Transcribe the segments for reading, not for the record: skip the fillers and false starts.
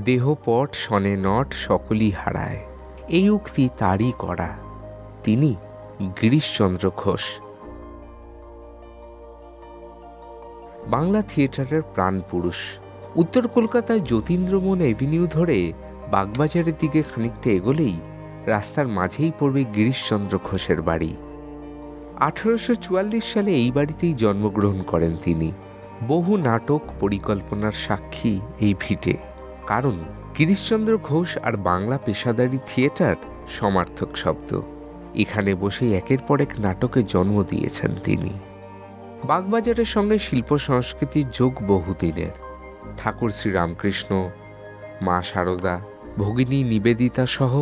দেহপট শনে not সকলই হারায়, এই উক্তি তারই করা। তিনি গিরিশচন্দ্র ঘোষ। বাংলা থিয়েটারের প্রাণপুরুষ। উত্তর কলকাতায় যতীন্দ্রমোহন এভিনিউ ধরে বাগবাজারের দিকে খানিকটা এগোলেই রাস্তার মাঝেই পড়বে গিরিশচন্দ্র ঘোষের বাড়ি। 1844 সালে এই বাড়িতেই জন্মগ্রহণ করেন তিনি। বহু নাটক পরিকল্পনার সাক্ষী এই ভিটে, কারণ গিরিশচন্দ্র ঘোষ আর বাংলা পেশাদারি থিয়েটার সমার্থক শব্দ। এখানে বসেই একের পর এক নাটকে জন্ম দিয়েছেন তিনি। বাগবাজারের সঙ্গে শিল্প সংস্কৃতির যোগ বহুদিনের। ঠাকুর শ্রীরামকৃষ্ণ, মা শারদা, ভগিনী নিবেদিতা সহ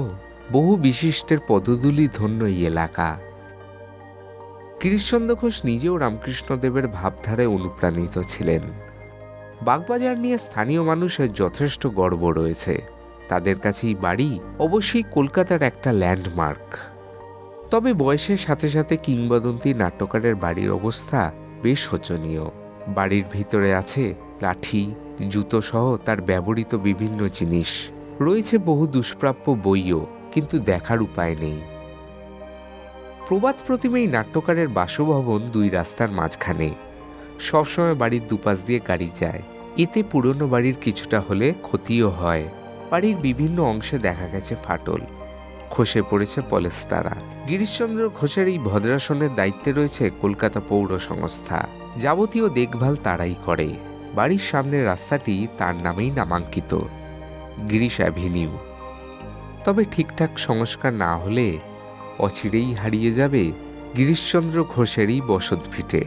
বহু বিশিষ্টের পদধূলি ধন্য এই এলাকা। গিরিশচন্দ্র ঘোষ নিজেও রামকৃষ্ণদেবের ভাবধারায় অনুপ্রাণিত ছিলেন। বাগবাজার নিয়ে স্থানীয় মানুষের যথেষ্ট গর্ব রয়েছে। তাদের কাছেই বাড়ি অবশ্যই কলকাতার একটা ল্যান্ডমার্ক। তবে বয়সের সাথে সাথে কিংবদন্তি নাট্যকারের বাড়ির অবস্থা বেশ শোচনীয়। বাড়ির ভিতরে আছে লাঠি, জুতো সহ তার ব্যবহৃত বিভিন্ন জিনিস। রয়েছে বহু দুষ্প্রাপ্য বইও, কিন্তু দেখার উপায় নেই। প্রবাদ প্রতিমেই নাট্যকারের বাসভবন দুই রাস্তার মাঝখানে। সবসময় বাড়ির দুপাশ দিয়ে গাড়ি যায়। এতে পুরনো বাড়ির কিছুটা হলে ক্ষতিও হয়। বাড়ির বিভিন্ন অংশে দেখা গেছে ফাটল, খসে পড়েছে পলেস্তারা। গিরিশচন্দ্র ঘোষের এই ভদ্রাসনের দায়িত্বে রয়েছে কলকাতা পৌর সংস্থা। যাবতীয় দেখভাল তারাই করে। বাড়ির সামনের রাস্তাটি তার নামেই নামাঙ্কিত, গিরিশ অ্যাভিনিউ। তবে ঠিকঠাক সংস্কার না হলে অচিরেই হারিয়ে যাবে গিরিশচন্দ্র ঘোষেরই বসতভিটে।